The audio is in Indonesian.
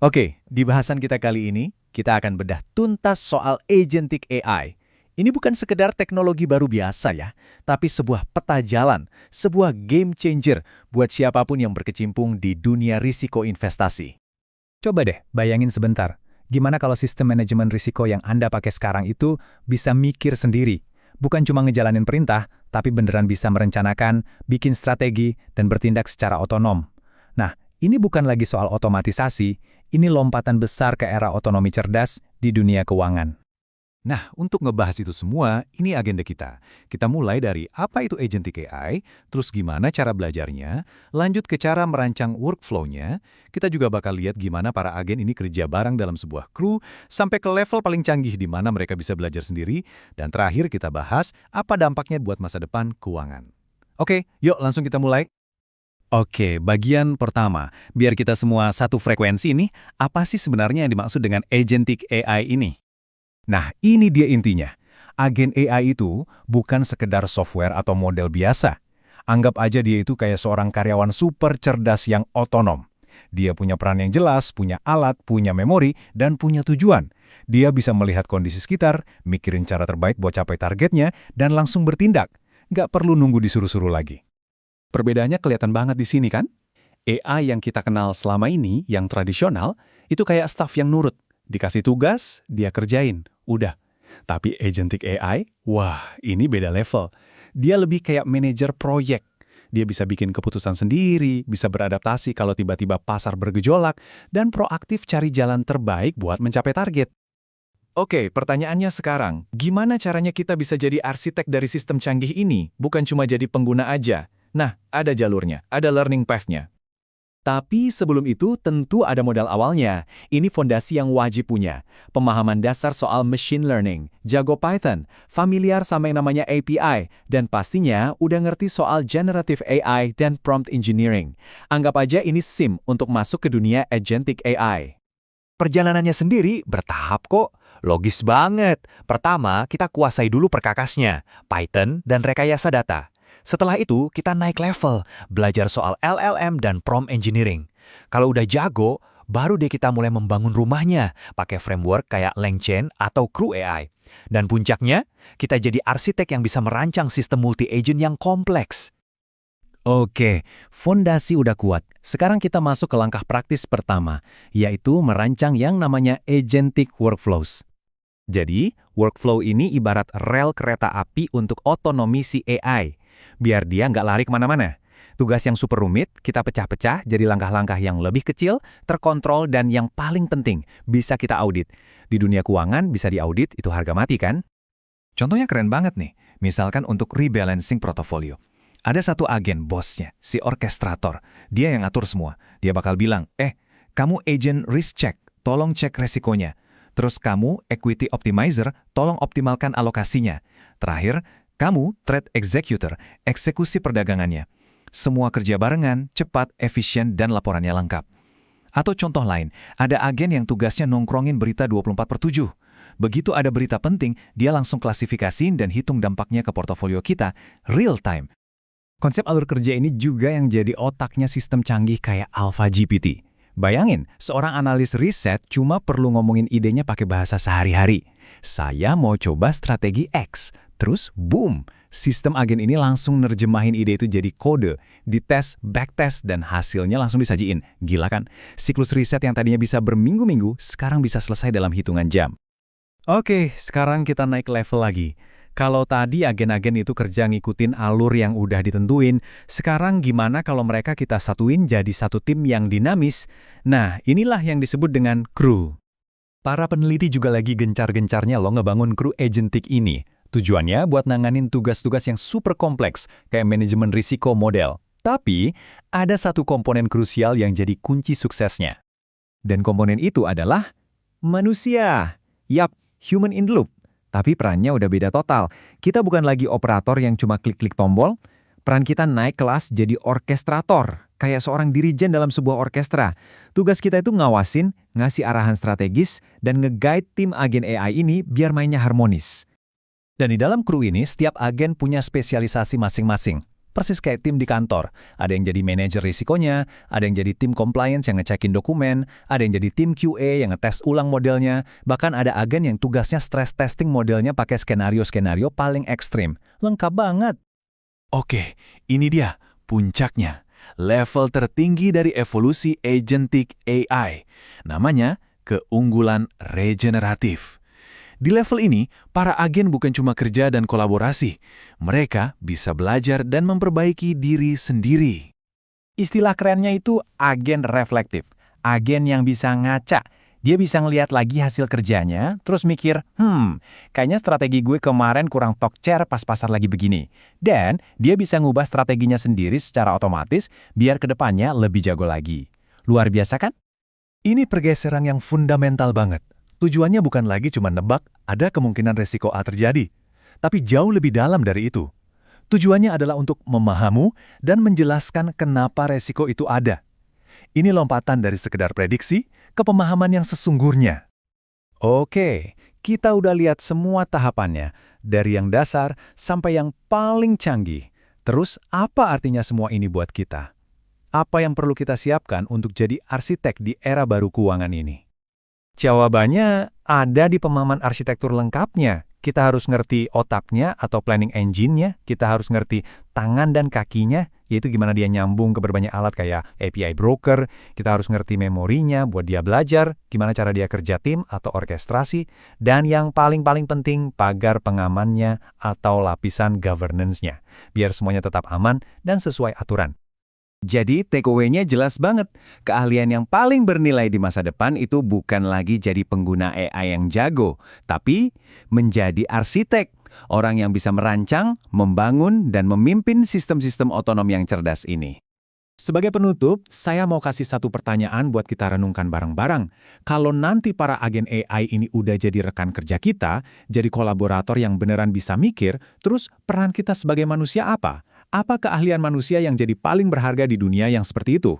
Oke, di bahasan kita kali ini, kita akan bedah tuntas soal agentic AI. Ini bukan sekedar teknologi baru biasa ya, tapi sebuah peta jalan, sebuah game changer buat siapapun yang berkecimpung di dunia risiko investasi. Coba deh, bayangin sebentar. Gimana kalau sistem manajemen risiko yang Anda pakai sekarang itu bisa mikir sendiri? Bukan cuma ngejalanin perintah, tapi beneran bisa merencanakan, bikin strategi, dan bertindak secara otonom. Nah, ini bukan lagi soal otomatisasi, ini lompatan besar ke era otonomi cerdas di dunia keuangan. Nah, untuk ngebahas itu semua, ini agenda kita. Kita mulai dari apa itu agentic AI, terus gimana cara belajarnya, lanjut ke cara merancang workflow-nya, kita juga bakal lihat gimana para agen ini kerja bareng dalam sebuah kru, sampai ke level paling canggih di mana mereka bisa belajar sendiri, dan terakhir kita bahas apa dampaknya buat masa depan keuangan. Oke, yuk langsung kita mulai. Oke, bagian pertama, biar kita semua satu frekuensi nih, apa sih sebenarnya yang dimaksud dengan agentic AI ini? Nah, ini dia intinya. Agen AI itu bukan sekedar software atau model biasa. Anggap aja dia itu kayak seorang karyawan super cerdas yang otonom. Dia punya peran yang jelas, punya alat, punya memori, dan punya tujuan. Dia bisa melihat kondisi sekitar, mikirin cara terbaik buat capai targetnya, dan langsung bertindak. Nggak perlu nunggu disuruh-suruh lagi. Perbedaannya kelihatan banget di sini kan? AI yang kita kenal selama ini, yang tradisional, itu kayak staff yang nurut. Dikasih tugas, dia kerjain. Udah. Tapi agentic AI, wah, ini beda level. Dia lebih kayak manajer proyek. Dia bisa bikin keputusan sendiri, bisa beradaptasi kalau tiba-tiba pasar bergejolak, dan proaktif cari jalan terbaik buat mencapai target. Oke, pertanyaannya sekarang, gimana caranya kita bisa jadi arsitek dari sistem canggih ini, bukan cuma jadi pengguna aja? Nah, ada jalurnya, ada learning path-nya. Tapi sebelum itu tentu ada modal awalnya. Ini fondasi yang wajib punya. Pemahaman dasar soal machine learning, jago Python, familiar sama yang namanya API, dan pastinya udah ngerti soal generative AI dan prompt engineering. Anggap aja ini SIM untuk masuk ke dunia agentic AI. Perjalanannya sendiri bertahap kok. Logis banget. Pertama, kita kuasai dulu perkakasnya, Python dan rekayasa data. Setelah itu, kita naik level, belajar soal LLM dan prompt engineering. Kalau udah jago, baru deh kita mulai membangun rumahnya, pakai framework kayak LangChain atau Crew AI. Dan puncaknya, kita jadi arsitek yang bisa merancang sistem multi-agent yang kompleks. Oke, fondasi udah kuat. Sekarang kita masuk ke langkah praktis pertama, yaitu merancang yang namanya agentic workflows. Jadi, workflow ini ibarat rel kereta api untuk otonomi si AI. Biar dia nggak lari kemana-mana. Tugas yang super rumit, kita pecah-pecah jadi langkah-langkah yang lebih kecil, terkontrol, dan yang paling penting, bisa kita audit. Di dunia keuangan bisa diaudit, itu harga mati kan? Contohnya keren banget nih, misalkan untuk rebalancing portofolio. Ada satu agen, bosnya, si orkestrator. Dia yang ngatur semua. Dia bakal bilang, kamu agent risk check, tolong cek resikonya. Terus kamu equity optimizer, tolong optimalkan alokasinya. Terakhir, kamu trade executor, eksekusi perdagangannya. Semua kerja barengan, cepat, efisien, dan laporannya lengkap. Atau contoh lain, ada agen yang tugasnya nongkrongin berita 24/7. Begitu ada berita penting, dia langsung klasifikasiin dan hitung dampaknya ke portofolio kita real time. Konsep alur kerja ini juga yang jadi otaknya sistem canggih kayak AlphaGPT. Bayangin, seorang analis riset cuma perlu ngomongin idenya pakai bahasa sehari-hari. Saya mau coba strategi X, terus boom, sistem agen ini langsung nerjemahin ide itu jadi kode, dites, backtest, dan hasilnya langsung disajiin. Gila kan? Siklus riset yang tadinya bisa berminggu-minggu, sekarang bisa selesai dalam hitungan jam. Oke, sekarang kita naik level lagi. Kalau tadi agen-agen itu kerja ngikutin alur yang udah ditentuin, sekarang gimana kalau mereka kita satuin jadi satu tim yang dinamis? Nah, inilah yang disebut dengan kru. Para peneliti juga lagi gencar-gencarnya loh ngebangun kru agentic ini. Tujuannya buat nanganin tugas-tugas yang super kompleks, kayak manajemen risiko model. Tapi, ada satu komponen krusial yang jadi kunci suksesnya. Dan komponen itu adalah manusia. Yap, human in the loop. Tapi perannya udah beda total. Kita bukan lagi operator yang cuma klik-klik tombol. Peran kita naik kelas jadi orkestrator. Kayak seorang dirijen dalam sebuah orkestra. Tugas kita itu ngawasin, ngasih arahan strategis, dan nge-guide tim agen AI ini biar mainnya harmonis. Dan di dalam kru ini, setiap agen punya spesialisasi masing-masing. Persis kayak tim di kantor. Ada yang jadi manajer risikonya, ada yang jadi tim compliance yang ngecekin dokumen, ada yang jadi tim QA yang ngetes ulang modelnya, bahkan ada agen yang tugasnya stress testing modelnya pakai skenario-skenario paling ekstrim. Lengkap banget. Oke, ini dia puncaknya. Level tertinggi dari evolusi agentic AI. Namanya keunggulan regeneratif. Di level ini, para agen bukan cuma kerja dan kolaborasi. Mereka bisa belajar dan memperbaiki diri sendiri. Istilah kerennya itu agen reflektif. Agen yang bisa ngaca. Dia bisa ngelihat lagi hasil kerjanya, terus mikir, kayaknya strategi gue kemarin kurang tokcer pas pasar lagi begini. Dan dia bisa ngubah strateginya sendiri secara otomatis biar kedepannya lebih jago lagi. Luar biasa kan? Ini pergeseran yang fundamental banget. Tujuannya bukan lagi cuma nebak ada kemungkinan resiko A terjadi, tapi jauh lebih dalam dari itu. Tujuannya adalah untuk memahami dan menjelaskan kenapa resiko itu ada. Ini lompatan dari sekedar prediksi ke pemahaman yang sesungguhnya. Oke, kita udah lihat semua tahapannya, dari yang dasar sampai yang paling canggih. Terus, apa artinya semua ini buat kita? Apa yang perlu kita siapkan untuk jadi arsitek di era baru keuangan ini? Jawabannya ada di pemahaman arsitektur lengkapnya. Kita harus ngerti otaknya atau planning engine-nya, kita harus ngerti tangan dan kakinya, yaitu gimana dia nyambung ke berbagai alat kayak API broker, kita harus ngerti memorinya buat dia belajar, gimana cara dia kerja tim atau orkestrasi, dan yang paling-paling penting, pagar pengamannya atau lapisan governance-nya, biar semuanya tetap aman dan sesuai aturan. Jadi takeaway-nya jelas banget. Keahlian yang paling bernilai di masa depan itu bukan lagi jadi pengguna AI yang jago, tapi menjadi arsitek. Orang yang bisa merancang, membangun, dan memimpin sistem-sistem otonom yang cerdas ini. Sebagai penutup, saya mau kasih satu pertanyaan buat kita renungkan bareng-bareng. Kalau nanti para agen AI ini udah jadi rekan kerja kita, jadi kolaborator yang beneran bisa mikir, terus peran kita sebagai manusia apa? Apa keahlian manusia yang jadi paling berharga di dunia yang seperti itu?